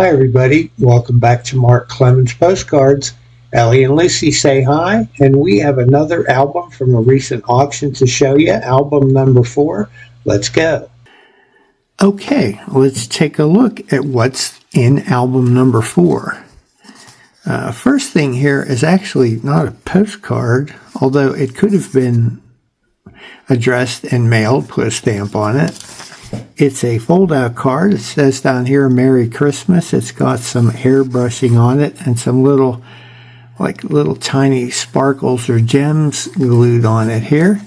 Hi, everybody. Welcome back to Mark Clemens Postcards. Ellie and Lucy say hi, and we have another album from a recent auction to show you, album number 4. Let's go. Okay, let's take a look at what's in album number 4. First thing here is actually not a postcard, although it could have been addressed and mailed, put a stamp on it. It's a fold-out card. It says down here, Merry Christmas. It's got some airbrushing on it and some little tiny sparkles or gems glued on it here.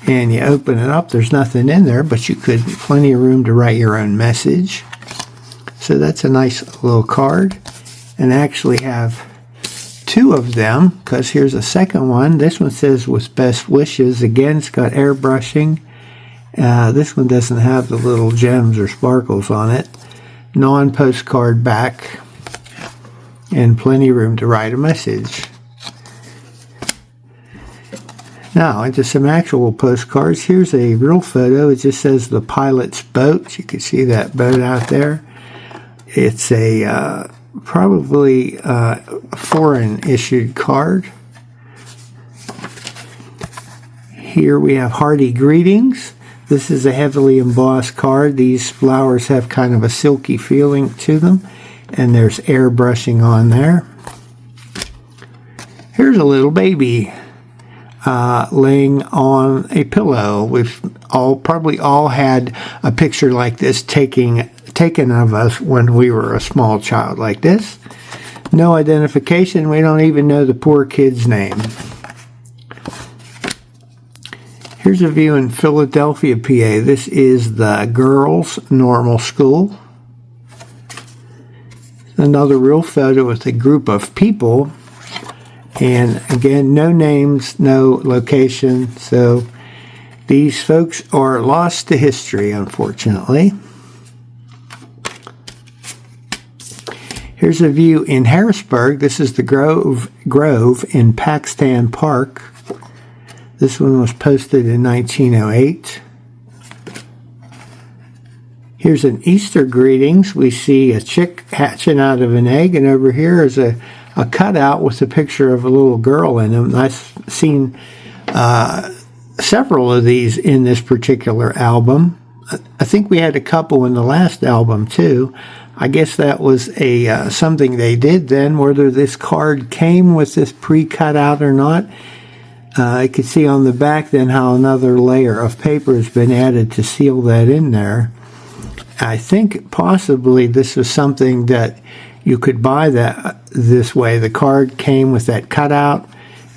And you open it up, there's nothing in there, but you could, plenty of room to write your own message. So that's a nice little card. And I actually have 2 of them, because here's a second one. This one says, with best wishes. Again, it's got airbrushing. This one doesn't have the little gems or sparkles on it. Non-postcard back. And plenty of room to write a message. Now, into some actual postcards. Here's a real photo. It just says the pilot's boat. You can see that boat out there. It's a probably a foreign issued card. Here we have hearty greetings. This is a heavily embossed card. These flowers have kind of a silky feeling to them, and there's airbrushing on there. Here's a little baby laying on a pillow. We've probably all had a picture like this taken of us when we were a small child like this. No identification. We don't even know the poor kid's name. Here's a view in Philadelphia, PA. This is the girls' normal school. Another real photo with a group of people. And again, no names, no location. So these folks are lost to history, unfortunately. Here's a view in Harrisburg. This is the Grove in Paxton Park. This one was posted in 1908. Here's an Easter greetings. We see a chick hatching out of an egg, and over here is a cutout with a picture of a little girl in them. I've seen several of these in this particular album. I think we had a couple in the last album too. I guess that was a something they did then, whether this card came with this pre-cut out or not. I could see on the back then how another layer of paper has been added to seal that in there. I think possibly this was something that you could buy that this way. The card came with that cutout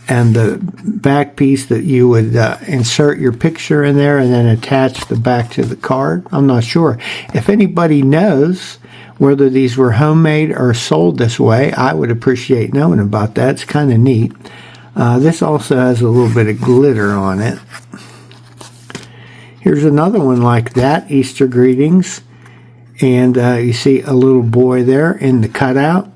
and the back piece that you would insert your picture in there and then attach the back to the card. I'm not sure. If anybody knows whether these were homemade or sold this way, I would appreciate knowing about that. It's kind of neat. This also has a little bit of glitter on it. Here's another one like that, Easter greetings. And you see a little boy there in the cutout.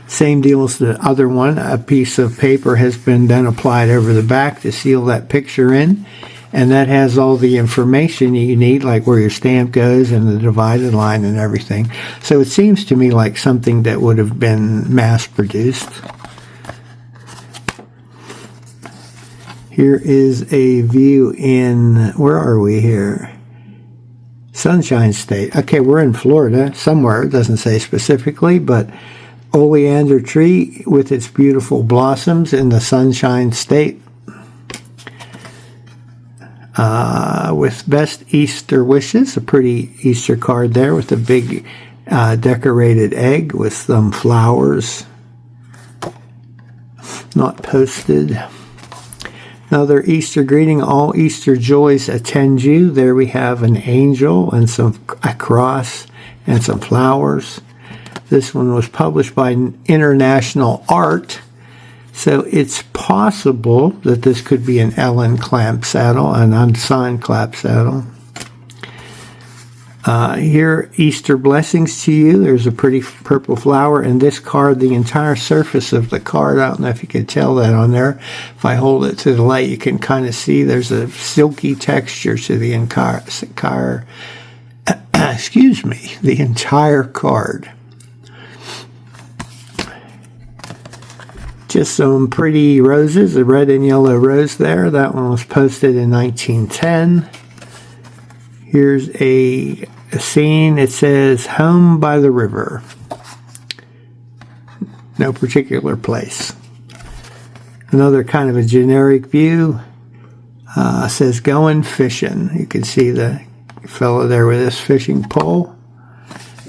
Same deal as the other one. A piece of paper has been then applied over the back to seal that picture in. And that has all the information you need, like where your stamp goes and the divided line and everything. So it seems to me like something that would have been mass-produced. Here is a view in, where are we here? Sunshine State. Okay, we're in Florida, somewhere. It doesn't say specifically, but oleander tree with its beautiful blossoms in the Sunshine State. With best Easter wishes, a pretty Easter card there with a big decorated egg with some flowers. Not posted. Another Easter greeting, all Easter joys attend you. There we have an angel and a cross and some flowers. This one was published by International Art. So it's possible that this could be an Ellen Clampsaddle, an unsigned Clampsaddle. Here, Easter blessings to you. There's a pretty purple flower. And this card, the entire surface of the card, I don't know if you can tell that on there. If I hold it to the light, you can kind of see there's a silky texture to the entire excuse me, the entire card. Just some pretty roses, a red and yellow rose there. That one was posted in 1910. Here's a scene. It says, Home by the River. No particular place. Another kind of a generic view. Says, Going Fishing. You can see the fellow there with his fishing pole.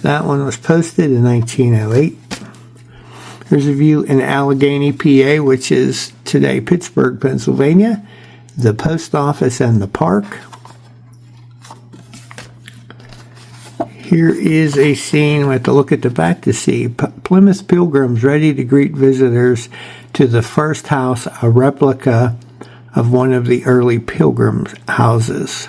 That one was posted in 1908. Here's a view in Allegheny, PA, which is today Pittsburgh, Pennsylvania, the post office and the park. Here is a scene with a look at the back to see Plymouth Pilgrims ready to greet visitors to the first house, a replica of one of the early Pilgrim houses.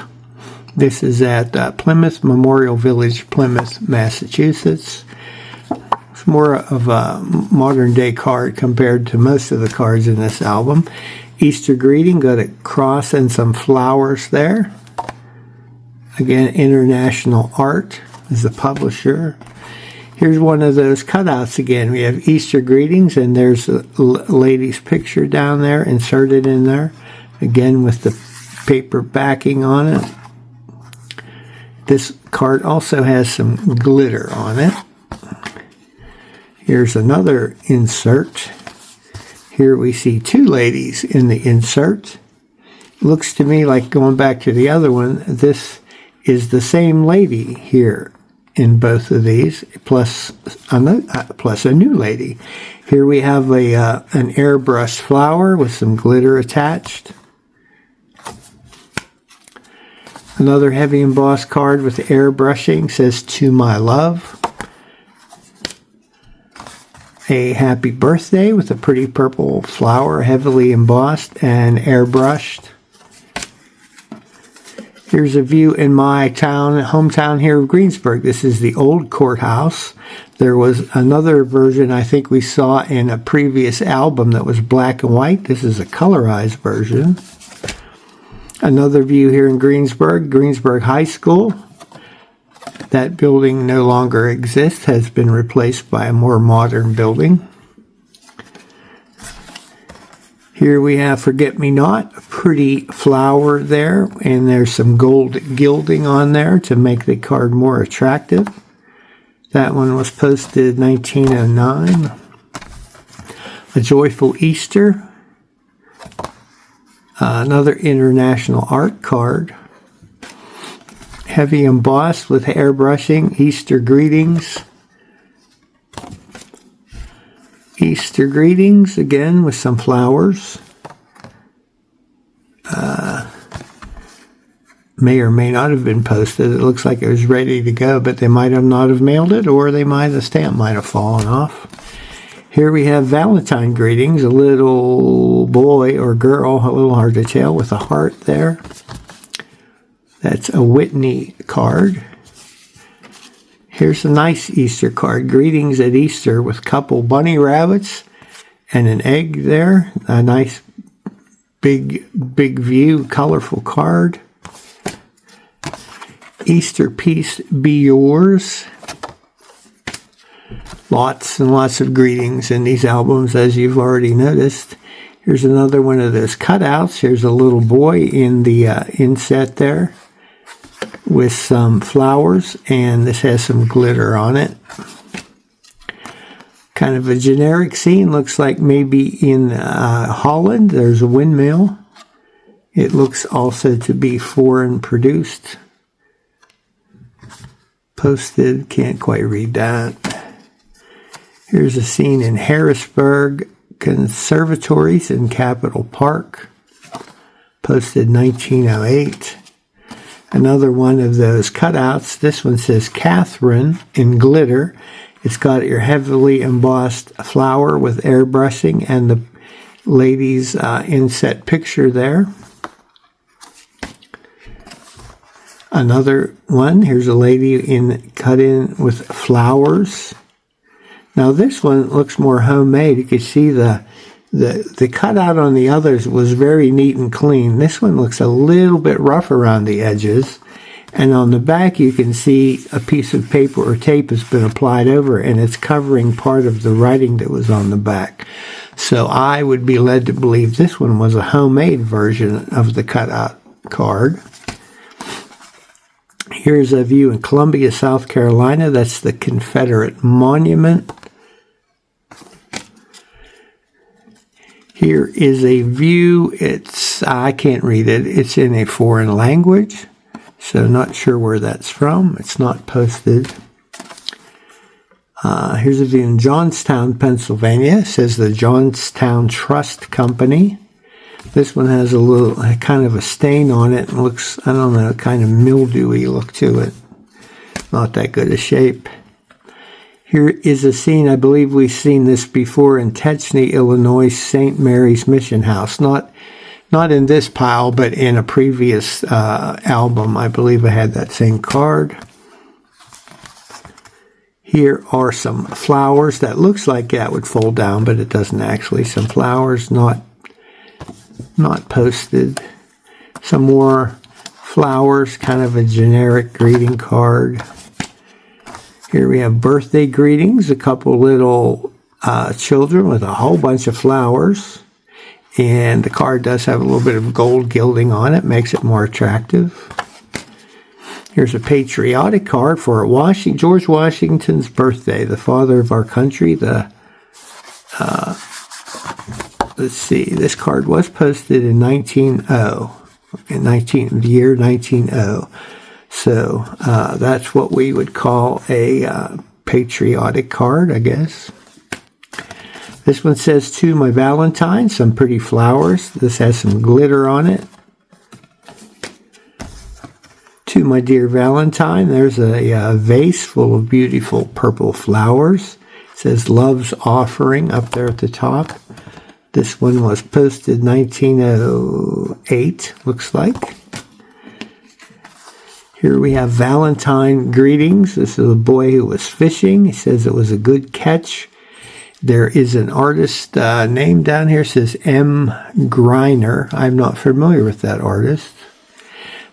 This is at Plymouth Memorial Village, Plymouth, Massachusetts. It's more of a modern day card compared to most of the cards in this album. Easter greeting, got a cross and some flowers there. Again, International Art is the publisher. Here's one of those cutouts again. We have Easter greetings, and there's a lady's picture down there inserted in there, again with the paper backing on it. This card also has some glitter on it. Here's another insert. Here we see two ladies in the insert. Looks to me like, going back to the other one, this is the same lady here in both of these, plus a new lady. Here we have an airbrushed flower with some glitter attached. Another heavy embossed card with airbrushing, says To My Love. A happy birthday with a pretty purple flower, heavily embossed and airbrushed. Here's a view in my hometown here of Greensburg. This is the old courthouse. There was another version I think we saw in a previous album that was black and white. This is a colorized version. Another view here in Greensburg High School. That building no longer exists, has been replaced by a more modern building. Here we have Forget Me Not, a pretty flower there, and there's some gold gilding on there to make the card more attractive. That one was posted 1909. A Joyful Easter. Another International Art card. Heavy embossed with airbrushing, Easter greetings. Easter greetings, again, with some flowers. May or may not have been posted. It looks like it was ready to go, but they might have not have mailed it, or the stamp might have fallen off. Here we have Valentine greetings, a little boy or girl, a little hard to tell, with a heart there. That's a Whitney card. Here's a nice Easter card. Greetings at Easter with a couple bunny rabbits and an egg there. A nice big view, colorful card. Easter Peace Be Yours. Lots and lots of greetings in these albums, as you've already noticed. Here's another one of those cutouts. Here's a little boy in the inset there with some flowers, and this has some glitter on it. Kind of a generic scene. Looks like maybe in Holland. There's a windmill. It looks also to be foreign produced. Posted, can't quite read that. Here's a scene in Harrisburg Conservatories in Capitol Park. Posted 1908. Another one of those cutouts. This one says Catherine in glitter. It's got your heavily embossed flower with airbrushing and the lady's inset picture there. Another one. Here's a lady cut in with flowers. Now this one looks more homemade. You can see the cutout on the others was very neat and clean. This one looks a little bit rough around the edges, And on the back, you can see a piece of paper or tape has been applied over, and it's covering part of the writing that was on the back. So I would be led to believe this one was a homemade version of the cutout card. Here's a view in Columbia, South Carolina. That's the Confederate Monument. Here is a view. I can't read it. It's in a foreign language. So not sure where that's from. It's not posted. Here's a view in Johnstown, Pennsylvania. It says the Johnstown Trust Company. This one has a little kind of a stain on it and looks, I don't know, kind of mildewy look to it. Not that good a shape. Here is a scene, I believe we've seen this before in Techney, Illinois, St. Mary's Mission House. Not in this pile, but in a previous album, I believe I had that same card. Here are some flowers that looks like that would fold down, but it doesn't actually. Some flowers not posted. Some more flowers, kind of a generic greeting card. Here we have birthday greetings, a couple little children with a whole bunch of flowers. And the card does have a little bit of gold gilding on it, makes it more attractive. Here's a patriotic card for George Washington's birthday, the father of our country. Let's see, this card was posted in the year 1900. So that's what we would call a patriotic card, I guess. This one says, to my Valentine, some pretty flowers. This has some glitter on it. To my dear Valentine, there's a vase full of beautiful purple flowers. It says Love's Offering up there at the top. This one was posted 1908, looks like. Here we have Valentine greetings. This is a boy who was fishing. He says it was a good catch. There is an artist name down here, says M. Greiner. I'm not familiar with that artist.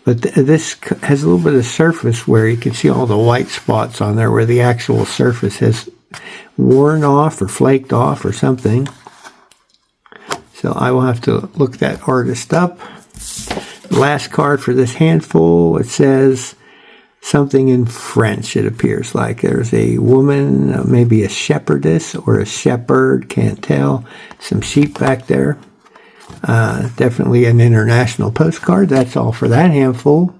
But this has a little bit of surface where you can see all the white spots on there where the actual surface has worn off or flaked off or something. So I will have to look that artist up. Last card for this handful, it says something in French, it appears like. There's a woman, maybe a shepherdess or a shepherd, can't tell. Some sheep back there. Definitely an international postcard. That's all for that handful.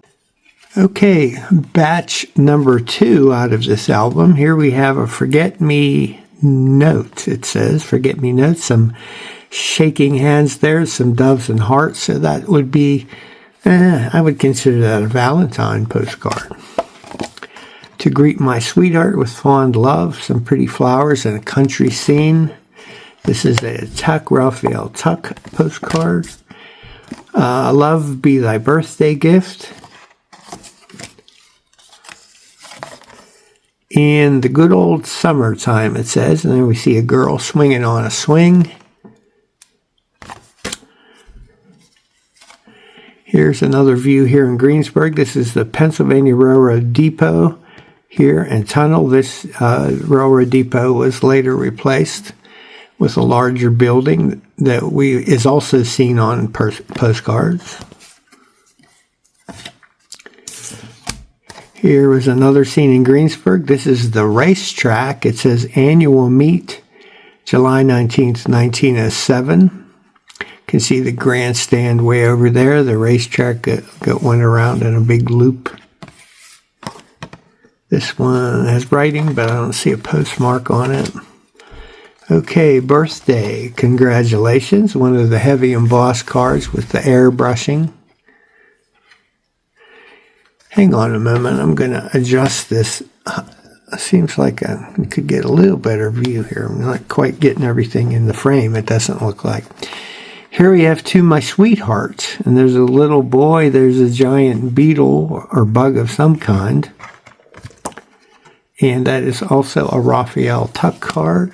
Okay, batch number 2 out of this album. Here we have a Forget Me Note. It says Forget Me Note. Some shaking hands there, some doves and hearts. So that would be, I would consider that a Valentine postcard. To greet my sweetheart with fond love, some pretty flowers and a country scene. This is a Raphael Tuck postcard. Love be thy birthday gift. In the good old summertime, it says, and then we see a girl swinging on a swing. Here's another view here in Greensburg. This is the Pennsylvania Railroad Depot here and tunnel. This railroad depot was later replaced with a larger building that is also seen on postcards. Here was another scene in Greensburg. This is the racetrack. It says annual meet, July 19th, 1907. You can see the grandstand way over there. The racetrack went around in a big loop. This one has writing, but I don't see a postmark on it. Okay, birthday. Congratulations. One of the heavy embossed cards with the airbrushing. Hang on a moment. I'm going to adjust this. Seems like I could get a little better view here. I'm not quite getting everything in the frame. It doesn't look like. Here we have To My Sweetheart. And there's a little boy. There's a giant beetle or bug of some kind. And that is also a Raphael Tuck card.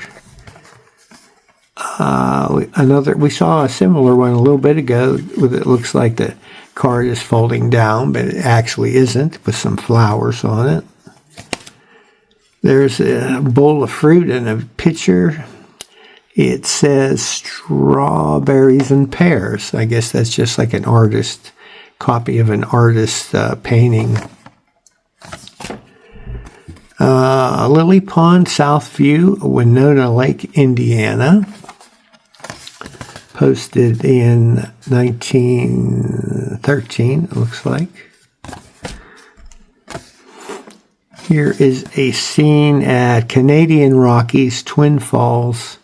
we saw a similar one a little bit ago with it looks like the card is folding down, but it actually isn't, with some flowers on it. There's a bowl of fruit and a pitcher. It says strawberries and pears. I guess that's just like an artist copy of an artist painting. Lily Pond, Southview, Winona Lake, Indiana. Posted in 1913, it looks like. Here is a scene at Canadian Rockies, Twin Falls.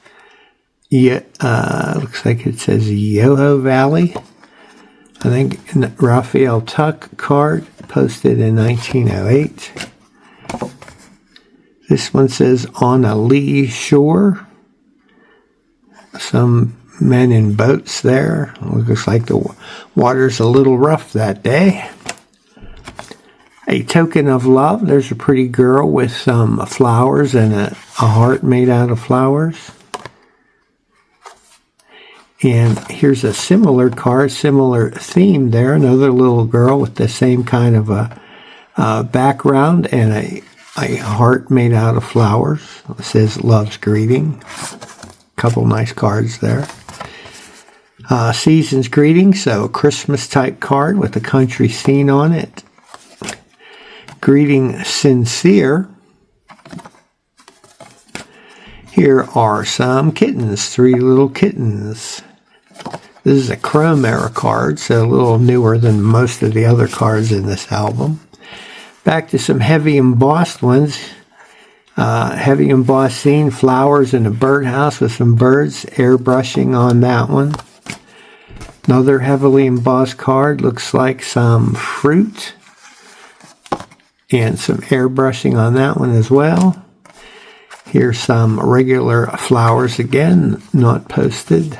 Looks like it says Yoho Valley. I think Raphael Tuck card, posted in 1908. This one says on a lee shore. Some men in boats there. Looks like the water's a little rough that day. A token of love. There's a pretty girl with some flowers and a heart made out of flowers. And here's a similar card, similar theme there. Another little girl with the same kind of a background and a heart made out of flowers. It says love's greeting. Couple nice cards there. Season's greeting, so a Christmas type card with a country scene on it. Greeting sincere. Here are some kittens, 3 little kittens. This is a Chrome era card, so a little newer than most of the other cards in this album. Back to some heavy embossed ones. Heavy embossed scene, flowers in a birdhouse with some birds, airbrushing on that one. Another heavily embossed card, looks like some fruit and some airbrushing on that one as well. Here's some regular flowers again, not posted.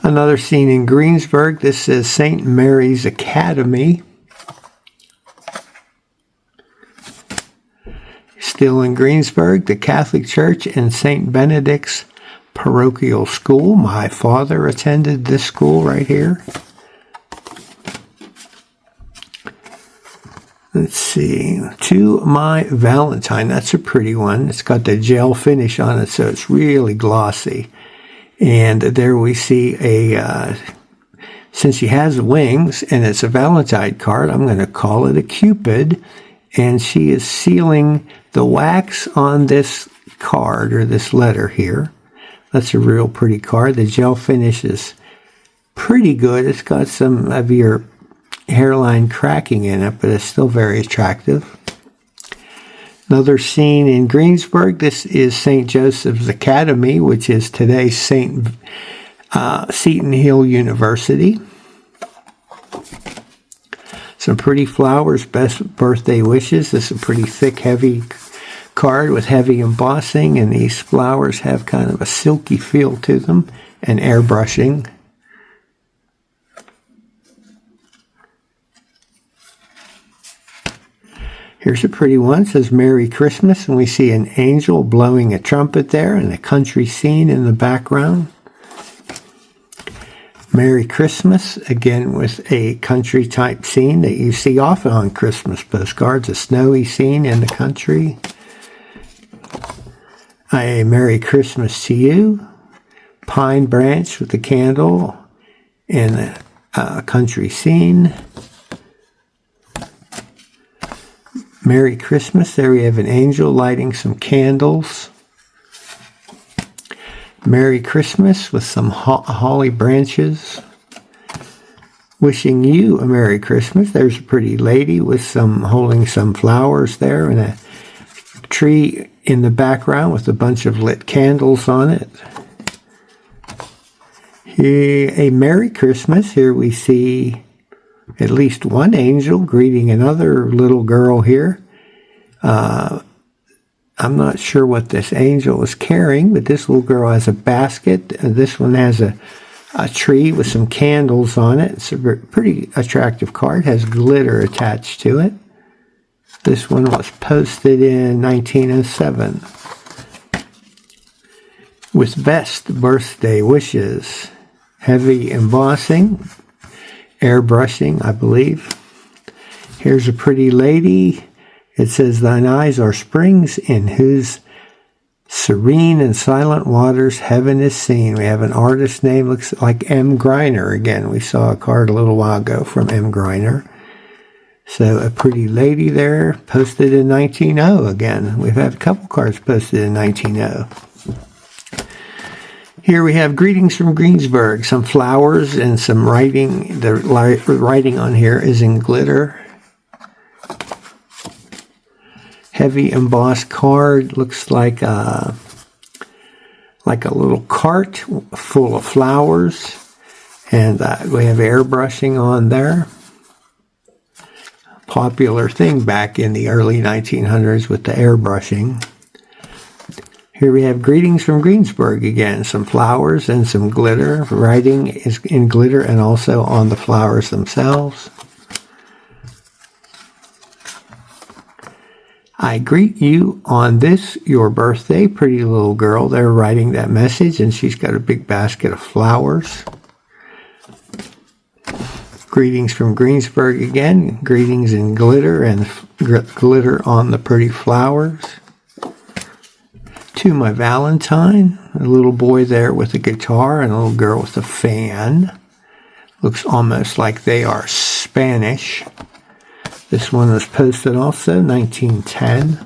Another scene in Greensburg. This is St. Mary's Academy. Still in Greensburg, the Catholic Church and St. Benedict's Parochial School. My father attended this school right here. Let's see. To My Valentine. That's a pretty one. It's got the gel finish on it, so it's really glossy. And there we see since she has wings and it's a Valentine card, I'm going to call it a Cupid. And she is sealing the wax on this card, or this letter here. That's a real pretty card. The gel finish is pretty good. It's got some of your hairline cracking in it, but it's still very attractive. Another scene in Greensburg. This is St. Joseph's Academy, which is today's Seton Hill University. Some pretty flowers, best birthday wishes. This is a pretty thick, heavy card with heavy embossing, and these flowers have kind of a silky feel to them, and airbrushing. Here's a pretty one. It says Merry Christmas, and we see an angel blowing a trumpet there and a country scene in the background. Merry Christmas, again with a country type scene that you see often on Christmas postcards, a snowy scene in the country. A Merry Christmas to you, pine branch with the candle and a country scene. Merry Christmas, there we have an angel lighting some candles. Merry Christmas with some holly branches. Wishing you a Merry Christmas. There's a pretty lady with holding some flowers there, and a tree in the background with a bunch of lit candles on it. Here, a Merry Christmas. Here we see at least one angel greeting another little girl here. I'm not sure what this angel is carrying, but this little girl has a basket. This one has a tree with some candles on it. It's a pretty attractive card. It has glitter attached to it. This one was posted in 1907. with best birthday wishes. Heavy embossing, airbrushing, I believe. Here's a pretty lady. It says, thine eyes are springs in whose serene and silent waters heaven is seen. We have an artist name, looks like M. Greiner again. We saw a card a little while ago from M. Greiner. So a pretty lady there, posted in 1900 again. We've had a couple cards posted in 1900. Here we have greetings from Greensburg, some flowers and some writing. The writing on here is in glitter. Heavy embossed card, looks like a little cart full of flowers, and we have airbrushing on there. Popular thing back in the early 1900s with the airbrushing. Here we have greetings from Greensburg again, some flowers and some glitter. Writing is in glitter and also on the flowers themselves. I greet you on this, your birthday, pretty little girl. They're writing that message, and she's got a big basket of flowers. Greetings from Greensburg again. Greetings in glitter and glitter on the pretty flowers. To my Valentine, a little boy there with a guitar and a little girl with a fan. Looks almost like they are Spanish. This one was posted also, 1910.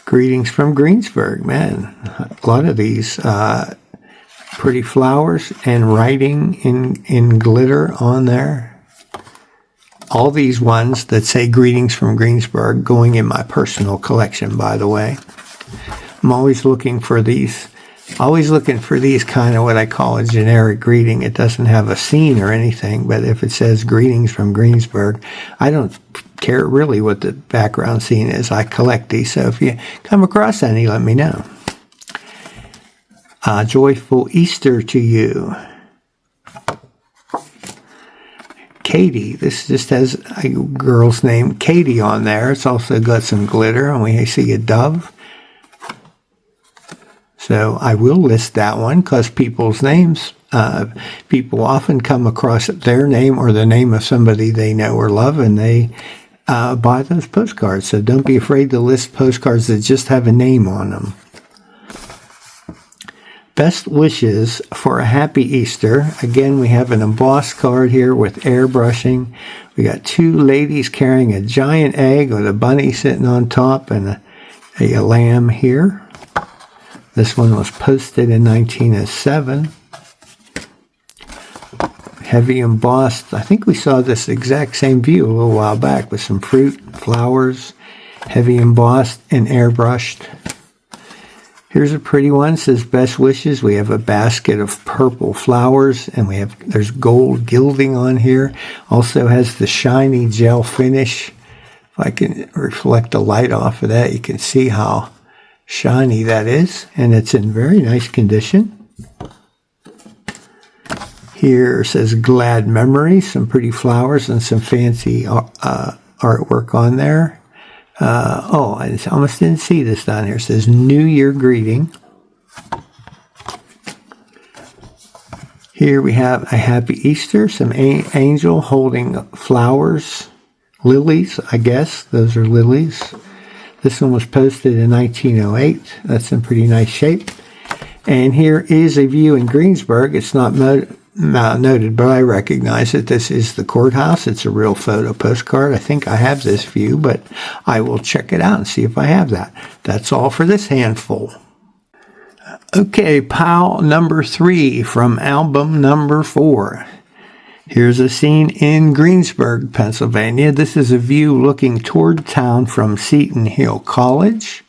Greetings from Greensburg, man. A lot of these pretty flowers and writing in glitter on there. All these ones that say greetings from Greensburg going in my personal collection, by the way. I'm always looking for these kind of what I call a generic greeting. It doesn't have a scene or anything, but if it says greetings from Greensburg, I don't care really what the background scene is. I collect these, so if you come across any, let me know. Joyful Easter to you. Katie, this just has a girl's name, Katie, on there. It's also got some glitter, and we see a dove. So I will list that one because people's names, people often come across their name or the name of somebody they know or love, and they buy those postcards. So don't be afraid to list postcards that just have a name on them. Best wishes for a happy Easter. Again, we have an embossed card here with airbrushing. We got two ladies carrying a giant egg with a bunny sitting on top and a lamb here. This one was posted in 1907. Heavy embossed. I think we saw this exact same view a little while back with some fruit, flowers, heavy embossed and airbrushed. Here's a pretty one. It says best wishes. We have a basket of purple flowers, and there's gold gilding on here. Also has the shiny gel finish. If I can reflect the light off of that, you can see how shiny that is, and it's in very nice condition. Here it says glad memories, some pretty flowers and some fancy artwork on there. I almost didn't see this down here. It says New Year greeting. Here we have a happy Easter, some angel holding flowers, lilies, I guess. Those are lilies. This one was posted in 1908. That's in pretty nice shape. And here is a view in Greensburg. It's not noted, but I recognize it. This is the courthouse. It's a real photo postcard. I think I have this view, but I will check it out and see if I have that. That's all for this handful. Okay, pile number 3 from album number 4. Here's a scene in Greensburg, Pennsylvania. This is a view looking toward town from Seton Hill College.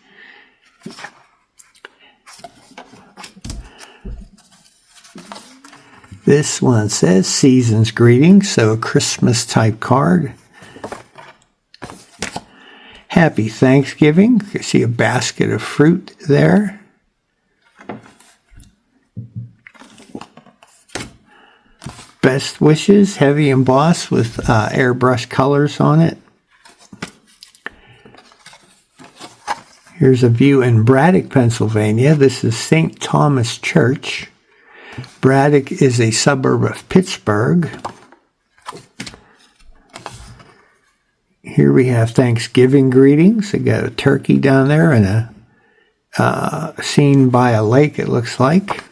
This one says Season's Greetings, so a Christmas type card. Happy Thanksgiving. You see a basket of fruit there. Best wishes, heavy embossed with airbrush colors on it. Here's a view in Braddock, Pennsylvania. This is St. Thomas Church. Braddock is a suburb of Pittsburgh. Here we have Thanksgiving greetings. They got a turkey down there and a scene by a lake, it looks like.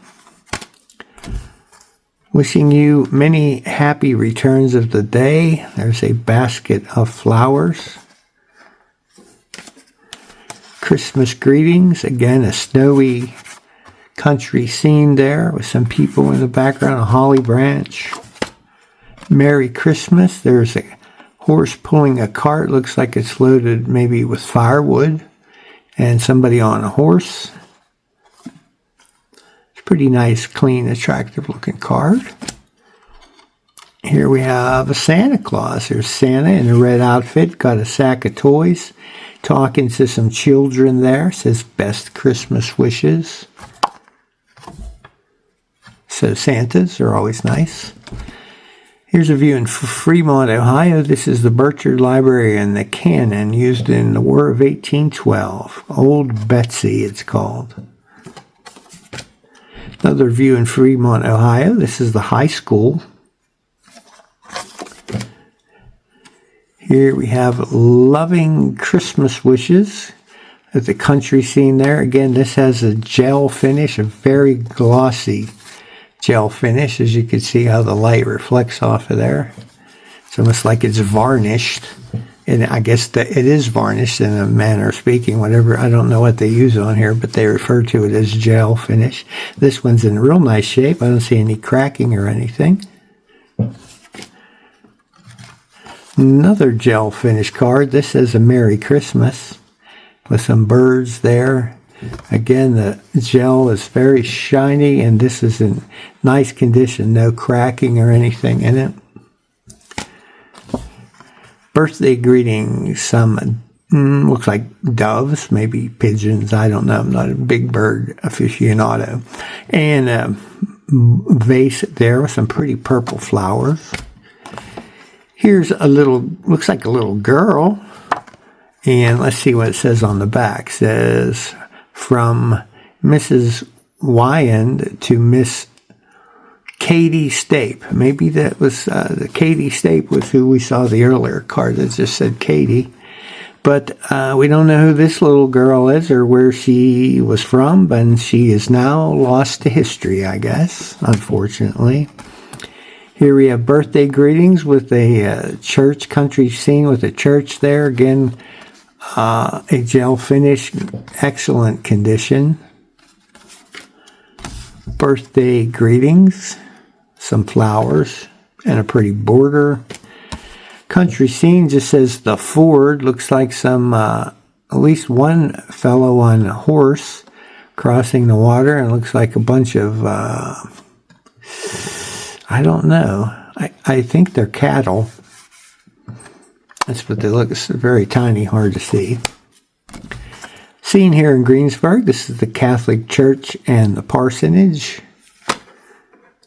Wishing you many happy returns of the day. There's a basket of flowers. Christmas greetings. Again, a snowy country scene there with some people in the background, a holly branch. Merry Christmas. There's a horse pulling a cart. Looks like it's loaded maybe with firewood. And somebody on a horse. It's a pretty nice, clean, attractive looking card. Here we have a Santa Claus. There's Santa in a red outfit, got a sack of toys, talking to some children there. Says best Christmas wishes. So Santas are always nice. Here's a view in Fremont, Ohio. This is the Burchard Library and the cannon used in the War of 1812. Old Betsy, it's called. Another view in Fremont, Ohio. This is the high school. Here we have loving Christmas wishes at the country scene there. Again, this has a gel finish, a very glossy gel finish, as you can see how the light reflects off of there. It's almost like it's varnished, and I guess that it is varnished in a manner of speaking, whatever. I don't know what they use on here, but they refer to it as gel finish. This one's in real nice shape. I don't see any cracking or anything. Another gel finish card. This says a Merry Christmas with some birds there. Again, the gel is very shiny, and this is in nice condition. No cracking or anything in it. Birthday greetings. Some looks like doves, maybe pigeons. I don't know. I'm not a big bird aficionado. And a vase there with some pretty purple flowers. Here's a little, looks like a little girl. And let's see what it says on the back. It says, from Mrs. Wyand to Miss Katie Stape. Maybe that was Katie Stape was who we saw the earlier card that just said Katie. But we don't know who this little girl is or where she was from, and she is now lost to history, I guess, unfortunately. Here we have birthday greetings with a church country scene with a church there. Again, a gel finish, excellent condition. Birthday greetings, some flowers, and a pretty border. Country scene just says the Ford. Looks like some, at least one fellow on a horse crossing the water, and looks like a bunch of, I don't know. I think they're cattle. That's what they look. It's very tiny, hard to see. Scene here in Greensburg. This is the Catholic Church and the parsonage.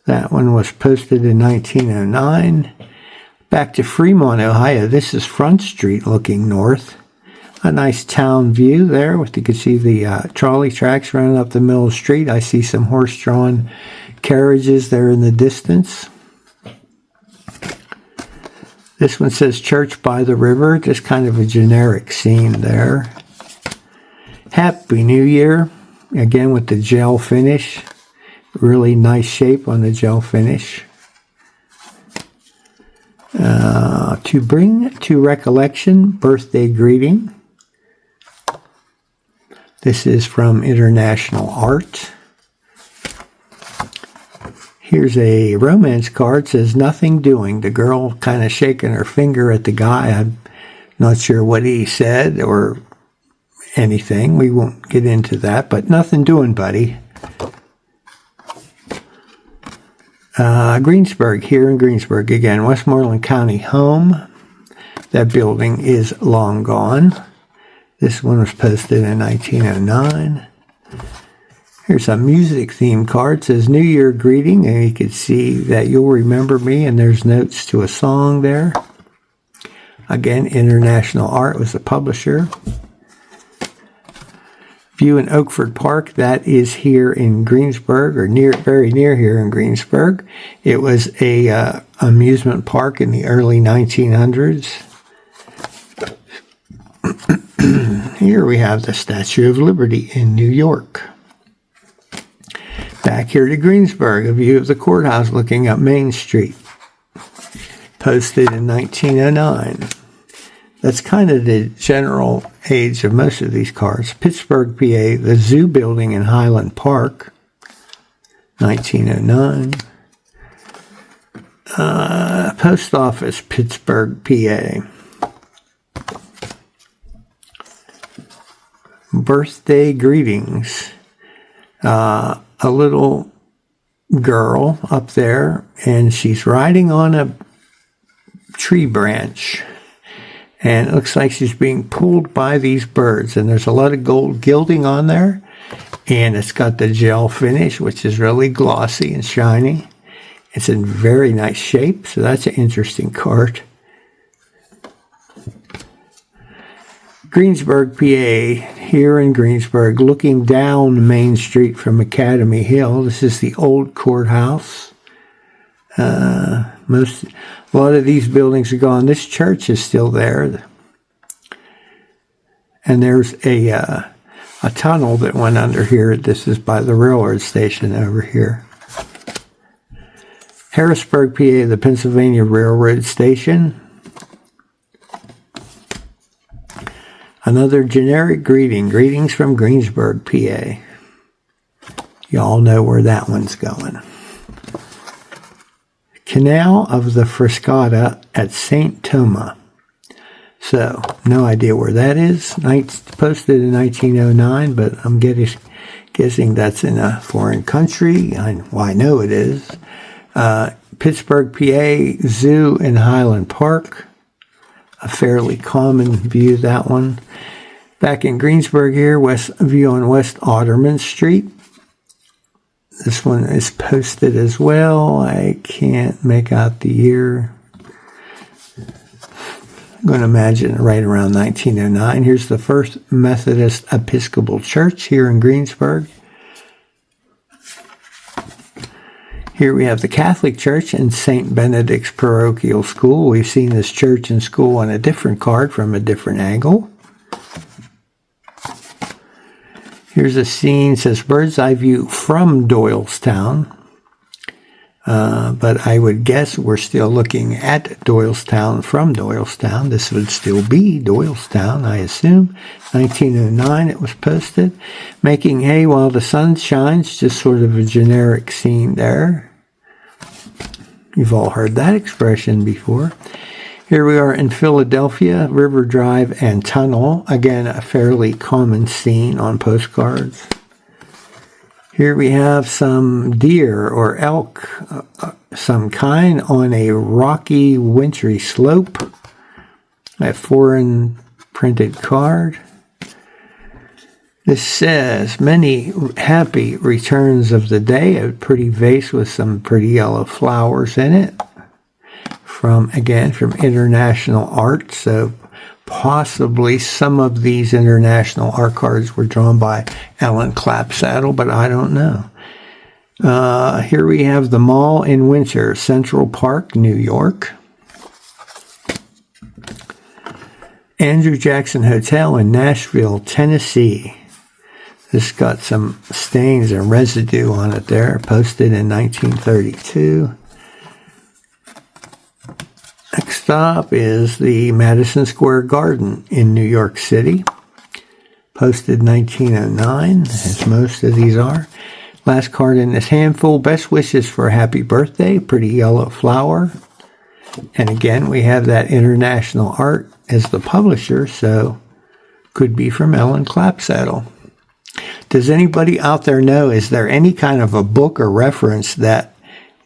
That one was posted in 1909. Back to Fremont, Ohio. This is Front Street looking north. A nice town view there. You can see the trolley tracks running up the middle of the street. I see some horse-drawn carriages there in the distance. This one says Church by the River, just kind of a generic scene there. Happy New Year, again with the gel finish. Really nice shape on the gel finish. To bring to recollection, birthday greeting. This is from International Art. Here's a romance card. It says nothing doing. The girl kind of shaking her finger at the guy. I'm not sure what he said or anything. We won't get into that, but nothing doing, buddy. Greensburg, here in Greensburg again, Westmoreland County home. That building is long gone. This one was posted in 1909. Here's a music theme card. It says New Year greeting, and you can see that you'll remember me, and there's notes to a song there. Again, International Art was the publisher. View in Oakford Park, that is here in Greensburg, or very near here in Greensburg. It was a amusement park in the early 1900s. Here we have the Statue of Liberty in New York. Back here to Greensburg, a view of the courthouse looking up Main Street. Posted in 1909. That's kind of the general age of most of these cards. Pittsburgh, PA, the Zoo Building in Highland Park, 1909. Post Office, Pittsburgh, PA. Birthday greetings. A little girl up there, and she's riding on a tree branch. And it looks like she's being pulled by these birds. And there's a lot of gold gilding on there. And it's got the gel finish, which is really glossy and shiny. It's in very nice shape. So that's an interesting card. Greensburg, PA. Here in Greensburg, looking down Main Street from Academy Hill. This is the old courthouse. A lot of these buildings are gone. This church is still there. And there's a tunnel that went under here. This is by the railroad station over here. Harrisburg, PA, the Pennsylvania Railroad Station. Another generic greeting. Greetings from Greensburg, PA. Y'all know where that one's going. Canal of the Frascata at St. Thoma. So, no idea where that is. Posted in 1909, but I'm guessing that's in a foreign country. I know it is. Pittsburgh, PA, Zoo in Highland Park. A fairly common view, that one. Back in Greensburg here, view on West Otterman Street. This one is posted as well. I can't make out the year. I'm going to imagine right around 1909. Here's the First Methodist Episcopal Church here in Greensburg. Here we have the Catholic Church and St. Benedict's Parochial School. We've seen this church and school on a different card from a different angle. Here's a scene, says bird's eye view from Doylestown. But I would guess we're still looking at Doylestown from Doylestown. This would still be Doylestown, I assume. 1909 it was posted. Making hay while the sun shines, just sort of a generic scene there. You've all heard that expression before. Here we are in Philadelphia, River Drive and Tunnel. Again, a fairly common scene on postcards. Here we have some deer or elk, some kind, on a rocky, wintry slope. A foreign printed card. This says, many happy returns of the day. A pretty vase with some pretty yellow flowers in it. From International Art. So possibly some of these international art cards were drawn by Ellen Clapsaddle, but I don't know. Here we have the Mall in Winter, Central Park, New York. Andrew Jackson Hotel in Nashville, Tennessee. This got some stains and residue on it there, posted in 1932. Next stop is the Madison Square Garden in New York City. Posted 1909, as most of these are. Last card in this handful, best wishes for a happy birthday, pretty yellow flower. And again, we have that International Art as the publisher, so could be from Ellen Clapsaddle. Does anybody out there know, is there any kind of a book or reference that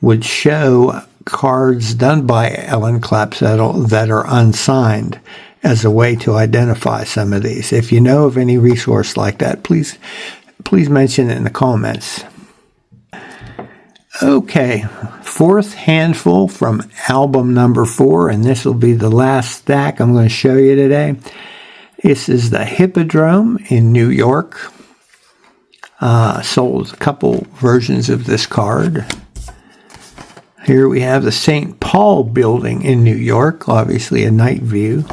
would show cards done by Ellen Clapsaddle that are unsigned as a way to identify some of these? If you know of any resource like that, please mention it in the comments. Okay, fourth handful from album number 4, and this will be the last stack I'm going to show you today. This is the Hippodrome in New York. Sold a couple versions of this card. Here we have the St. Paul building in New York, obviously a night view.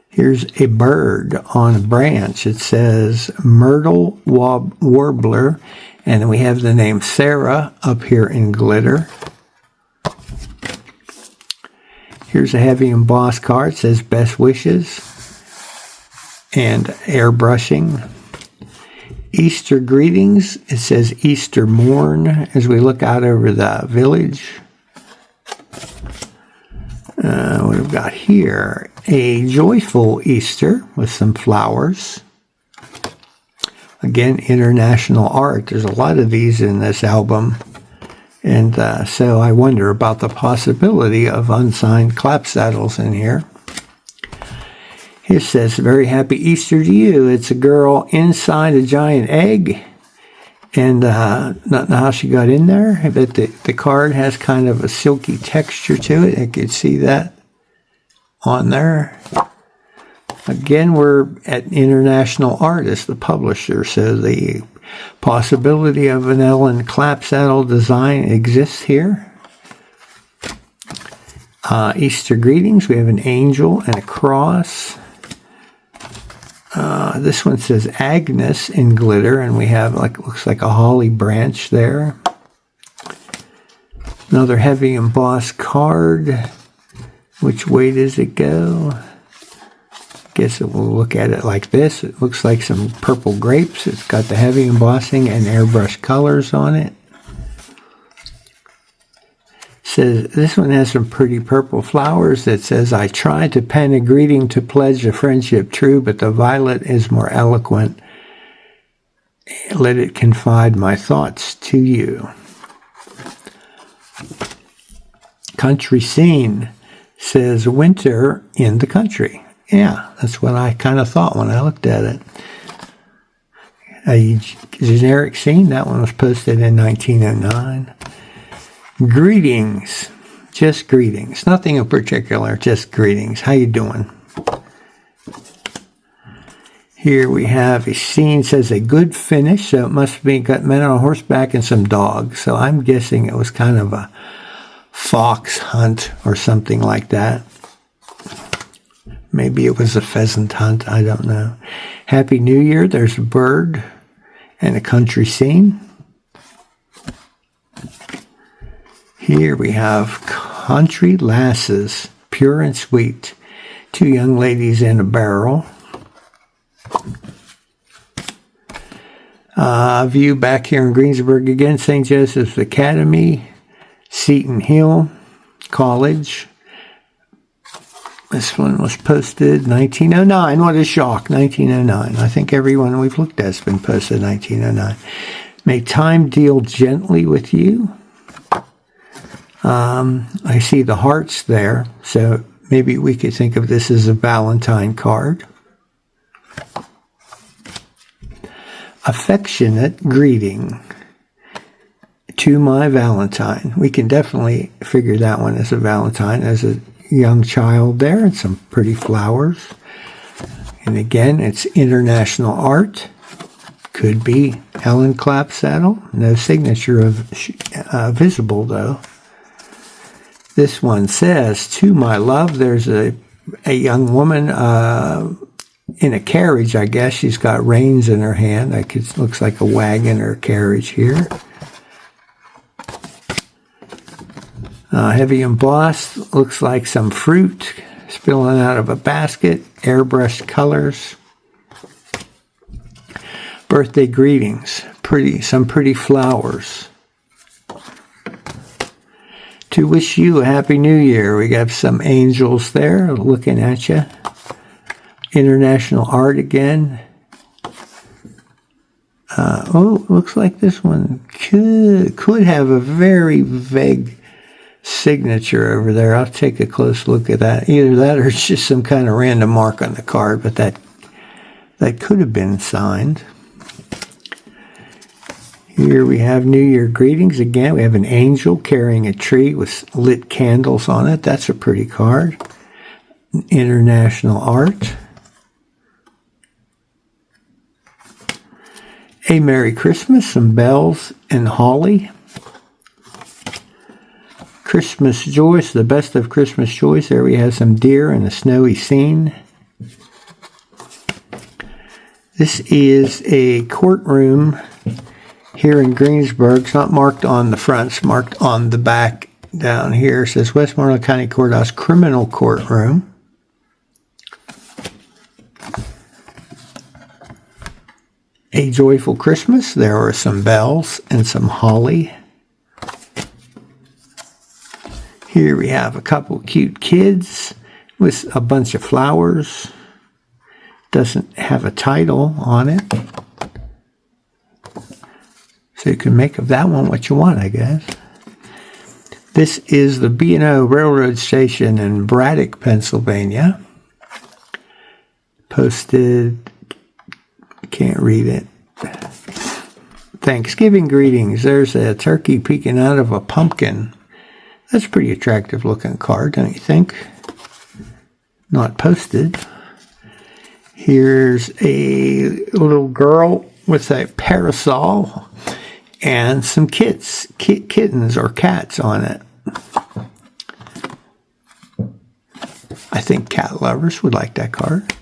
Here's a bird on a branch. It says Myrtle Warbler, and then we have the name Sarah up here in glitter. Here's a heavy embossed card. It says Best Wishes and airbrushing. Easter greetings. It says Easter morn as we look out over the village. What have we got here? A joyful Easter with some flowers. Again, international art. There's a lot of these in this album. And so I wonder about the possibility of unsigned clapsaddles in here. It says, very happy Easter to you. It's a girl inside a giant egg. And not know how she got in there, but the card has kind of a silky texture to it. I could see that on there. Again, we're at International Artist, the publisher, so the possibility of an Ellen Clapsaddle design exists here. Easter greetings. We have an angel and a cross. This one says Agnes in glitter, and we have looks like a holly branch there. Another heavy embossed card. Which way does it go? Guess it will look at it like this. It looks like some purple grapes. It's got the heavy embossing and airbrush colors on it. Says this one has some pretty purple flowers that says, I tried to pen a greeting to pledge a friendship true, but the violet is more eloquent. Let it confide my thoughts to you. Country scene says winter in the country. Yeah, that's what I kind of thought when I looked at it. A generic scene, that one was posted in 1909. Greetings, just greetings. Nothing in particular, just greetings. How you doing? Here we have a scene, says a good finish, so it must be got men on horseback and some dogs. So I'm guessing it was kind of a fox hunt or something like that. Maybe it was a pheasant hunt, I don't know. Happy New Year, there's a bird and a country scene. Here we have Country Lasses, pure and sweet. Two young ladies in a barrel. View back here in Greensburg again, St. Joseph's Academy, Seton Hill College. This one was posted 1909. What a shock, 1909. I think everyone we've looked at has been posted 1909. May time deal gently with you. I see the hearts there, so maybe we could think of this as a Valentine card. Affectionate greeting to my Valentine. We can definitely figure that one as a Valentine, as a young child there, and some pretty flowers. And again, it's international art. Could be Ellen Clapsaddle. No signature visible, though. This one says, to my love, there's a young woman in a carriage, I guess. She's got reins in her hand. It looks like a wagon or a carriage here. Heavy embossed, looks like some fruit spilling out of a basket. Airbrushed colors. Birthday greetings. Some pretty flowers. To wish you a happy new year. We got some angels there looking at you. International art again. Looks like this one could have a very vague signature over there. I'll take a close look at that. Either that or it's just some kind of random mark on the card, but that could have been signed. Here we have New Year greetings again. We have an angel carrying a tree with lit candles on it. That's a pretty card. International art. A Merry Christmas, some bells and holly. Christmas joys, the best of Christmas joys. There we have some deer and a snowy scene. This is a courtroom here in Greensburg. It's not marked on the front, it's marked on the back down here. It says Westmoreland County Courthouse Criminal Courtroom. A Joyful Christmas. There are some bells and some holly. Here we have a couple cute kids with a bunch of flowers. Doesn't have a title on it. So you can make of that one what you want, I guess. This is the B&O Railroad Station in Braddock, Pennsylvania. Posted, can't read it. Thanksgiving greetings. There's a turkey peeking out of a pumpkin. That's a pretty attractive looking card, don't you think? Not posted. Here's a little girl with a parasol and some kittens or cats on it. I think cat lovers would like that card.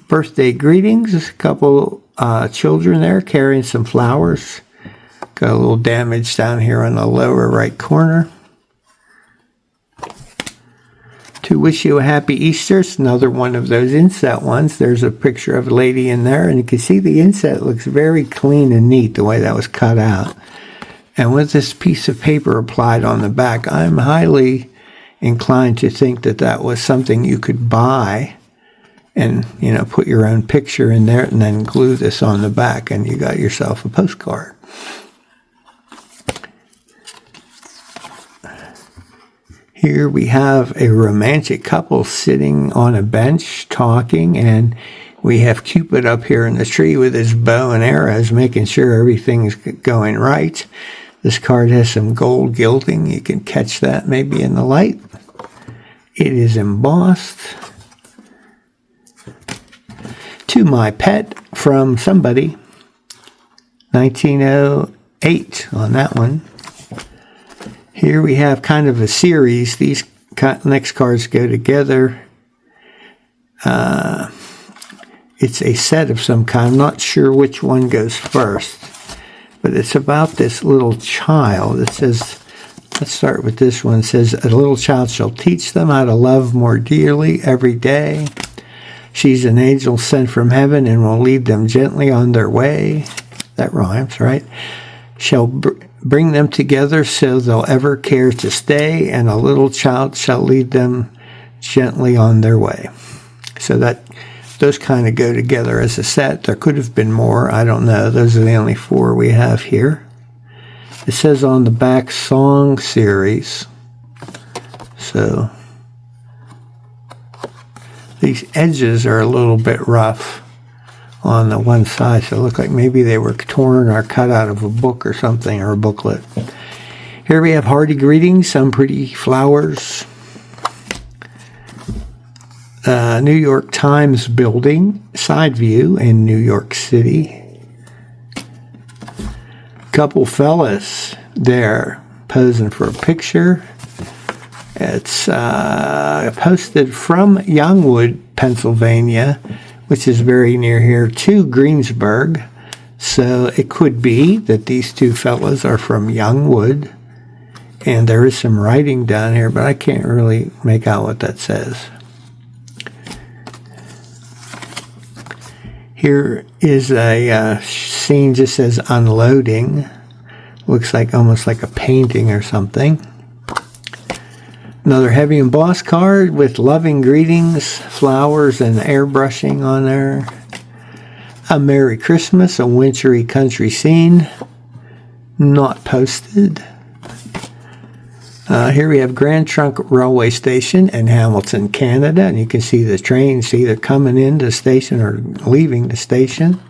Birthday greetings. There's a couple children there carrying some flowers. Got a little damage down here on the lower right corner. To wish you a happy Easter. It's another one of those inset ones. There's a picture of a lady in there, and you can see the inset looks very clean and neat the way that was cut out. And with this piece of paper applied on the back, I'm highly inclined to think that that was something you could buy and, you know, put your own picture in there and then glue this on the back, and you got yourself a postcard. Here we have a romantic couple sitting on a bench talking, and we have Cupid up here in the tree with his bow and arrows, making sure everything's going right. This card has some gold gilding. You can catch that maybe in the light. It is embossed. To my pet from somebody, 1908 on that one. Here we have kind of a series. These next cards go together. It's a set of some kind. I'm not sure which one goes first, but it's about this little child. It says, let's start with this one. It says, a little child shall teach them how to love more dearly every day. She's an angel sent from heaven and will lead them gently on their way. That rhymes, right? Shall bring them together so they'll ever care to stay, and a little child shall lead them gently on their way. So that those kind of go together as a set. There could have been more. I don't know. Those are the only four we have here. It says on the back, song series. So these edges are a little bit rough on the one side, so it looked like maybe they were torn or cut out of a book or something, or a booklet. Here we have hearty greetings, some pretty flowers. New York Times building, side view in New York City. Couple fellas there posing for a picture. It's posted from Youngwood, Pennsylvania, which is very near here, to Greensburg. So it could be that these two fellas are from Youngwood. And there is some writing down here, but I can't really make out what that says. Here is a scene just says unloading. Looks like almost like a painting or something. Another heavy embossed card with loving greetings, flowers, and airbrushing on there. A Merry Christmas, a wintry country scene. Not posted. Here we have Grand Trunk Railway Station in Hamilton, Canada. And you can see the trains either coming into the station or leaving the station.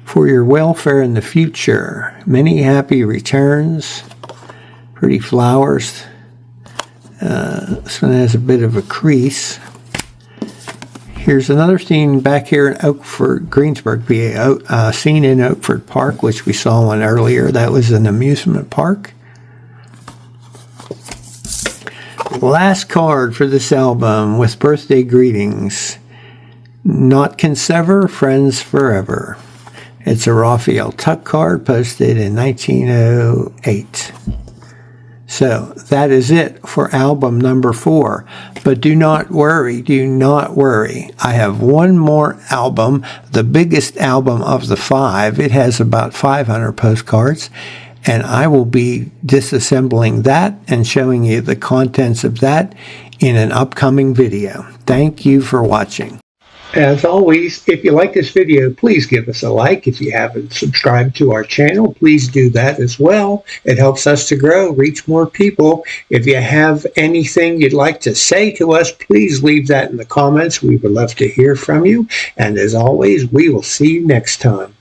For your welfare in the future, many happy returns. Pretty flowers. This one has a bit of a crease. Here's another scene back here in Oakford, Greensburg, PA. Scene in Oakford Park, which we saw one earlier. That was an amusement park. Last card for this album with birthday greetings. Not can sever, friends forever. It's a Raphael Tuck card posted in 1908. So that is it for album number 4. But do not worry, do not worry. I have one more album, the biggest album of the 5. It has about 500 postcards. And I will be disassembling that and showing you the contents of that in an upcoming video. Thank you for watching. As always, if you like this video, please give us a like. If you haven't subscribed to our channel, please do that as well. It helps us to grow, reach more people. If you have anything you'd like to say to us, please leave that in the comments. We would love to hear from you. And as always, we will see you next time.